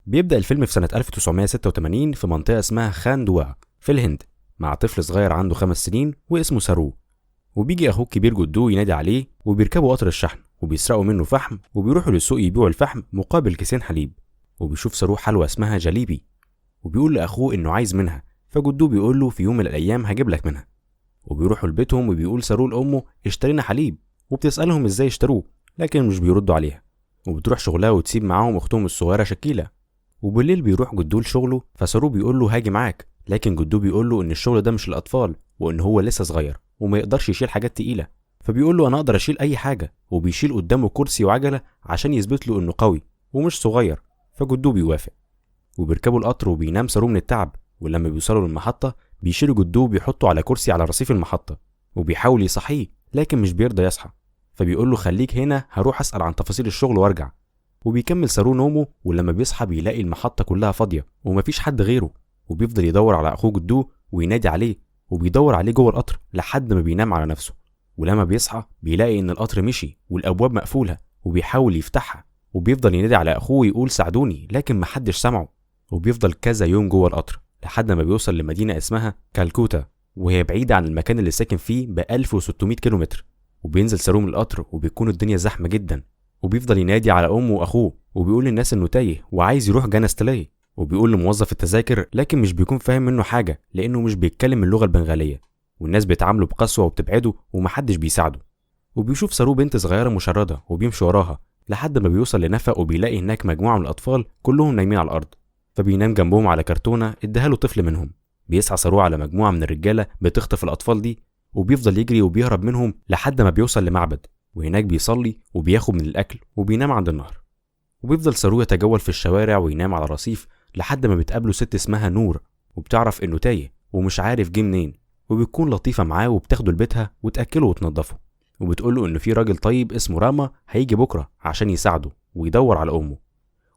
بيبدأ الفيلم في سنة 1986 في منطقة اسمها خاندوا في الهند مع طفل صغير عنده 5 سنين واسمه سارو. وبيجي أخوه الكبير جدو ينادي عليه وبيركبوا قطر الشحن وبيسرقوا منه فحم وبيروحوا للسوق يبيعوا الفحم مقابل كيسين حليب. وبيشوف سارو حلوى اسمها جليبي وبيقول لأخوه إنه عايز منها، فجدو بيقول له في يوم من الأيام هجيب لك منها. وبيروحوا لبيتهم وبيقول سارو لأمه اشترينا حليب، وبتسألهم ازاي اشتروه لكن مش بيردوا عليها. وبتروح شغلها وتسيب معاهم أختهم الصغيرة شكيلة. وبالليل بيروح جدو لشغله، فسارو بيقول له هاجي معاك، لكن جدو بيقول له ان الشغل ده مش للاطفال وان هو لسه صغير وما يقدرش يشيل حاجات تقيله. فبيقول له انا اقدر اشيل اي حاجه، وبيشيل قدامه كرسي وعجله عشان يثبت له انه قوي ومش صغير. فجدو بيوافق وبيركبوا القطر وبينام سارو من التعب. ولما بيوصلوا للمحطه بيشيلوا جدو وبيحطوا على كرسي على رصيف المحطه وبيحاول يصحيه لكن مش بيرضى يصحى. فبيقول له خليك هنا هروح اسال عن تفاصيل الشغل وارجع. وبيكمل سارو نومه، ولما بيصحى بيلاقي المحطة كلها فاضية ومفيش حد غيره. وبيفضل يدور على أخوه جدو وينادي عليه، وبيدور عليه جوه القطر لحد ما بينام على نفسه. ولما بيصحى بيلاقي إن القطر مشي والأبواب مقفولة وبيحاول يفتحها. وبيفضل ينادي على أخوه ويقول ساعدوني لكن محدش سمعه. وبيفضل كذا يوم جوه القطر لحد ما بيوصل لمدينة اسمها كالكوتا، وهي بعيدة عن المكان اللي ساكن فيه ب 1600 كيلومتر. وبينزل سارو من القطر وبيكون الدنيا زحمة جدا. وبيفضل ينادي على امه واخوه وبيقول للناس انه تايه وعايز يروح جانستلاي. وبيقول لموظف التذاكر لكن مش بيكون فاهم منه حاجه لانه مش بيتكلم اللغه البنغاليه، والناس بتعامله بقسوه وبتبعده ومحدش بيساعده. وبيشوف سارو بنت صغيره مشرده وبيمشي وراها لحد ما بيوصل لنفق وبيلاقي هناك مجموعه من الاطفال كلهم نايمين على الارض. فبينام جنبهم على كرتونه اداها له طفل منهم. بيسعى سارو على مجموعه من الرجاله بتخطف الاطفال دي، وبيفضل يجري وبيهرب منهم لحد ما بيوصل لمعبد، وهناك بيصلي وبياخد من الأكل وبينام عند النهر. وبيفضل سارو يتجول في الشوارع وينام على رصيف لحد ما بتقابله ست اسمها نور، وبتعرف إنه تايه ومش عارف جه منين. وبتكون لطيفة معاه وبتاخده لبيتها وتأكله وتنضفه. وبتقوله إنه في راجل طيب اسمه راما هيجي بكرة عشان يساعده ويدور على أمه.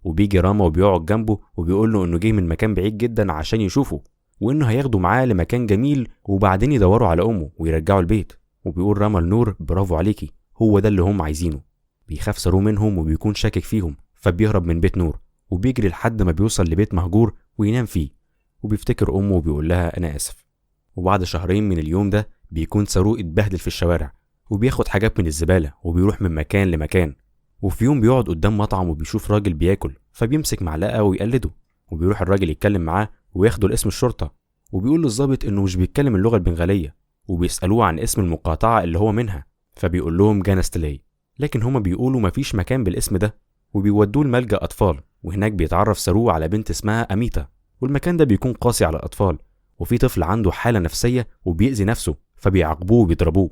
وبيجي راما وبيقعد جنبه وبيقوله إنه جه من مكان بعيد جدا عشان يشوفه، وإنه هياخده معاه لمكان جميل وبعدين يدوروا على أمه ويرجعوا البيت. وبيقول راما لنور برافو عليكي، هو ده اللي هم عايزينه. بيخاف سارو منهم وبيكون شاكك فيهم، فبيهرب من بيت نور وبيجري لحد ما بيوصل لبيت مهجور وينام فيه. وبيفتكر امه وبيقول لها انا اسف. وبعد شهرين من اليوم ده بيكون سارو اتبهدل في الشوارع وبياخد حاجات من الزباله وبيروح من مكان لمكان. وفي يوم بيقعد قدام مطعم وبيشوف راجل بياكل، فبيمسك معلقه ويقلده. وبيروح الراجل يتكلم معاه وياخده لاسم الشرطه، وبيقول للظابط انه مش بيتكلم اللغه البنغاليه، وبيسالوه عن اسم المقاطعه اللي هو منها، فبيقول لهم جانستلاي، لكن هما بيقولوا مفيش مكان بالاسم ده. وبيودوه لملجأ أطفال، وهناك بيتعرف سارو على بنت اسمها أميتا. والمكان ده بيكون قاسي على الأطفال، وفي طفل عنده حالة نفسية وبيأذي نفسه فبيعاقبوه وبيضربوه.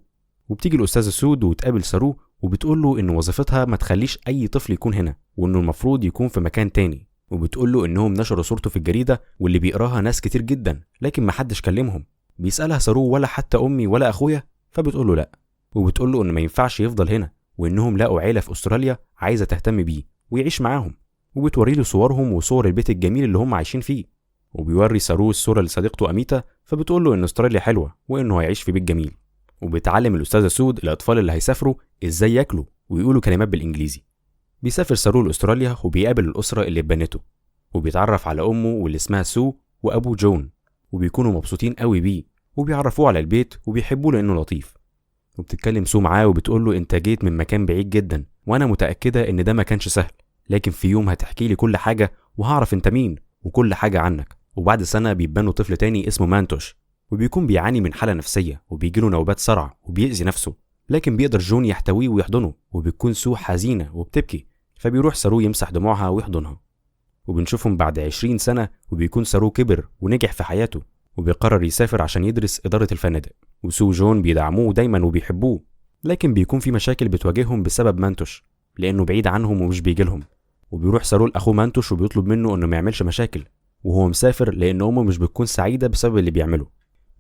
وبتيجي الأستاذة سود وتقابل سارو وبتقول له إن وظيفتها ما تخليش أي طفل يكون هنا، وإنه المفروض يكون في مكان تاني. وبتقول له إنهم نشروا صورته في الجريدة واللي بيقراها ناس كتير جدا لكن محدش كلمهم. بيسألها سارو ولا حتى أمي ولا أخويا؟ فبتقول له لأ. وبتقول له إن ما ينفعش يفضل هنا، وإنهم لقوا عيلة في أستراليا عايزة تهتم بيه ويعيش معاهم. وبتوري له صورهم وصور البيت الجميل اللي هم عايشين فيه. وبيوري سارو الصورة لصديقته أميتا، فبتقول له إن أستراليا حلوة وإنه هيعيش في بيت جميل. وبتعلم الأستاذة سود الأطفال اللي هيسافروا إزاي ياكلوا ويقولوا كلمات بالإنجليزي. بيسافر سارو لأستراليا وبيقابل الأسرة اللي اتبنته، وبيتعرف على أمه واللي اسمها سو وأبو جون، وبيكونوا مبسوطين قوي بيه وبيعرفوه على البيت وبيحبوه لأنه لطيف. وبتتكلم سو معاه وبتقول له انت جيت من مكان بعيد جدا وانا متأكدة ان ده ما كانش سهل، لكن في يوم هتحكي لي كل حاجة وهعرف انت مين وكل حاجة عنك. وبعد سنة بيتبنوا طفل تاني اسمه مانتوش، وبيكون بيعاني من حالة نفسية وبيجيله نوبات صرع وبيأذي نفسه، لكن بيقدر جون يحتويه ويحضنه. وبتكون سو حزينة وبتبكي، فبيروح سارو يمسح دموعها ويحضنها. وبنشوفهم بعد 20 سنة وبيكون سارو كبر ونجح في حياته، وبيقرر يسافر عشان يدرس إدارة الفنادق. وسو وجون بيدعموه دايما وبيحبوه، لكن بيكون في مشاكل بتواجههم بسبب مانتوش لأنه بعيد عنهم ومش بيجيلهم. وبيروح سارو لأخوه مانتوش وبيطلب منه إنه ما يعملش مشاكل وهو مسافر لأن أمه مش بتكون سعيدة بسبب اللي بيعمله.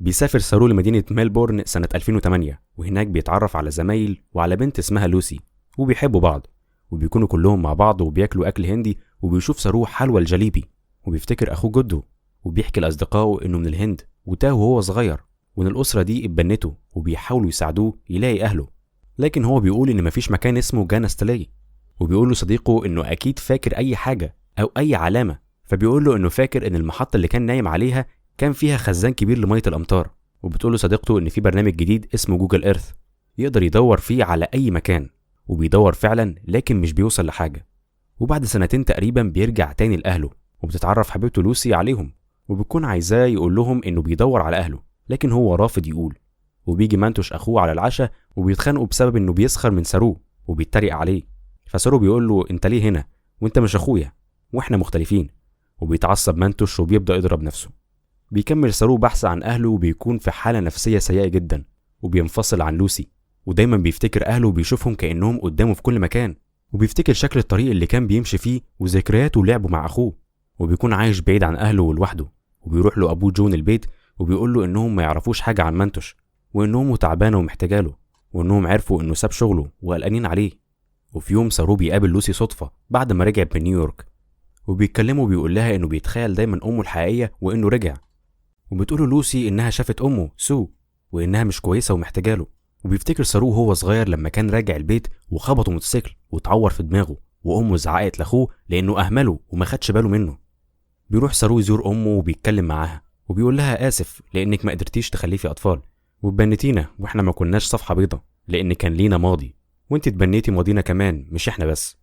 بيسافر سارو لمدينة ميلبورن سنة 2008، وهناك بيتعرف على زمايل وعلى بنت اسمها لوسي وبيحبوا بعض، وبيكونوا كلهم مع بعض وبياكلوا أكل هندي. وبيشوف سارو حلوى الجليبي وبيفتكر أخوه جدو، وبيحكي لأصدقائه إنه من الهند وتاه وهو صغير، وإن الأسرة دي اتبنته وبيحاولوا يساعدوه يلاقي أهله، لكن هو بيقول إن مفيش مكان اسمه جانستلاي. وبيقول له صديقه إنه أكيد فاكر أي حاجة أو أي علامة، فبيقول له انه فاكر ان المحطة اللي كان نايم عليها كان فيها خزان كبير لمية الامطار، وبتقول له صديقته ان في برنامج جديد اسمه جوجل ايرث يقدر يدور فيه على اي مكان، وبيدور فعلا لكن مش بيوصل لحاجة. وبعد سنتين تقريبا بيرجع تاني لأهله، وبتتعرف حبيبته لوسي عليهم، وبتكون عايزاه يقول لهم انه بيدور على اهله لكن هو رافض يقول. وبيجي مانتوش اخوه على العشاء وبيتخانقوا بسبب انه بيسخر من سارو وبيتريق عليه. فسارو بيقول له انت ليه هنا وانت مش اخويا واحنا مختلفين، وبيتعصب مانتوش وبيبدأ يضرب نفسه. بيكمل سارو بحث عن اهله وبيكون في حالة نفسية سيئة جدا، وبينفصل عن لوسي، ودايما بيفتكر اهله وبيشوفهم كأنهم قدامه في كل مكان، وبيفتكر شكل الطريق اللي كان بيمشي فيه وذكرياته ولعبه مع اخوه. وبيكون عايش بعيد عن اهله ولوحده، وبيروح له ابوه جون البيت وبيقول له انهم ما يعرفوش حاجة عن مانتوش، وان امه تعبانة ومحتاجاله، وانهم عرفوا انه ساب شغله وقلقانين عليه. وفي يوم سارو بيقابل لوسي صدفة بعد ما رجع من نيويورك، وبيتكلموا وبيقول لها انه بيتخيل دايما امه الحقيقية وانه رجع. وبتقوله لوسي انها شافت امه سو وانها مش كويسة ومحتاجاله. وبيفتكر سارو هو صغير لما كان راجع البيت وخبطه موتوسيكل واتعور في دماغه، وامه زعقت لاخوه لانه اهمله وما خدش باله منه. بيروح سارو يزور امه وبيتكلم معاها وبيقول لها اسف لانك ما قدرتيش تخلفي اطفال، واتبنتينا واحنا ما كناش صفحة بيضة لان كان لينا ماضي، وانت اتبنيتي ماضينا كمان مش احنا بس.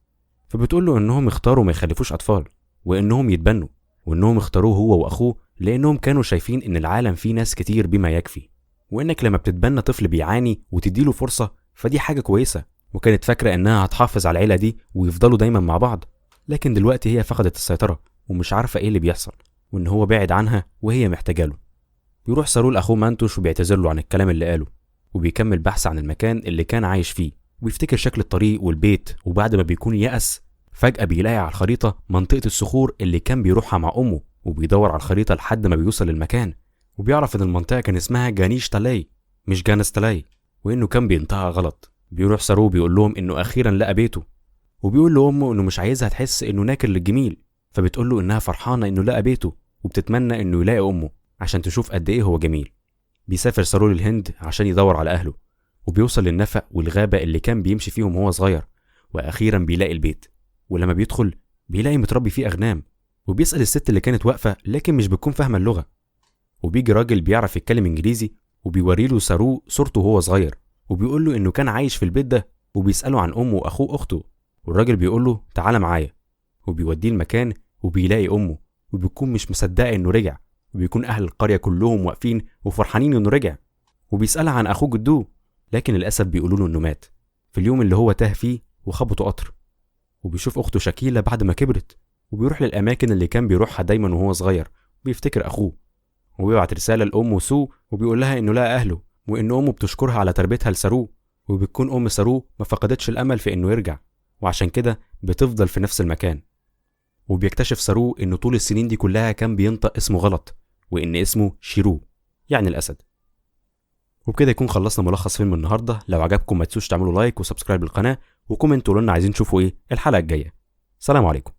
فبتقول له انهم اختاروا ما يخلفوش اطفال وانهم يتبنوا، وانهم اختاروه هو واخوه لانهم كانوا شايفين ان العالم فيه ناس كتير بما يكفي، وانك لما بتتبنى طفل بيعاني وتديله فرصة فدي حاجة كويسة. وكانت فاكرة انها هتحافظ على العيلة دي ويفضلوا دايما مع بعض، لكن دلوقتي هي فقدت السيطرة ومش عارفة ايه اللي بيحصل، وان هو بعد عنها وهي محتاجاله. بيروح سارو لاخوه مانتوش وبيعتذر له عن الكلام اللي قاله، وبيكمل بحث عن المكان اللي كان عايش فيه، ويفتكر شكل الطريق والبيت. وبعد ما بيكون يأس فجأة بيلاقي على الخريطة منطقة الصخور اللي كان بيروحها مع أمه، وبيدور على الخريطة لحد ما بيوصل للمكان، وبيعرف إن المنطقة كان اسمها جانيش تالاي مش جانس تالاي، وإنه كان بينطقها غلط. بيروح سارو بيقول لهم إنه أخيرا لقى بيته، وبيقول لأمه إنه مش عايزها تحس إنه ناكر للجميل، فبتقول له إنها فرحانة إنه لقى بيته وبتتمنى إنه يلاقي أمه عشان تشوف قد إيه هو جميل. بيسافر سارو للهند عشان يدور على أهله، وبيوصل للنفق والغابة اللي كان بيمشي فيهم وهو صغير، وأخيرا بيلاقي البيت. ولما بيدخل بيلاقي متربي فيه أغنام، وبيسأل الست اللي كانت واقفة لكن مش بتكون فاهمة اللغة. وبيجي راجل بيعرف يتكلم إنجليزي وبيوريله سارو صورته وهو صغير، وبيقول له إنه كان عايش في البيت ده، وبيسأله عن أمه وأخوه أخته. والراجل بيقول له تعالى معايا، وبيوديه المكان وبيلاقي أمه، وبيكون مش مصدقة إنه رجع، وبيكون أهل القرية كلهم واقفين وفرحانين إنه رجع. وبيسألها عن أخوه جدو، لكن للأسف بيقولوا له إنه مات في اليوم اللي هو تاه فيه وخبطه قطر. وبيشوف أخته شكيلة بعد ما كبرت، وبيروح للأماكن اللي كان بيروحها دايما وهو صغير، بيفتكر أخوه. وبيبعت رسالة لأمه سو وبيقول لها إنه لقى أهله، وإن أمه بتشكرها على تربيتها لسارو، وبتكون أم سارو ما فقدتش الأمل في إنه يرجع، وعشان كده بتفضل في نفس المكان. وبيكتشف سارو إنه طول السنين دي كلها كان بينطق اسمه غلط، وإن اسمه شيرو يعني الأسد. وبكده يكون خلصنا ملخص فيلم النهارده. لو عجبكم ما تنسوش تعملوا لايك وسبسكرايب للقناه وكومنت، قولوا لنا عايزين تشوفوا ايه الحلقه الجايه. سلام عليكم.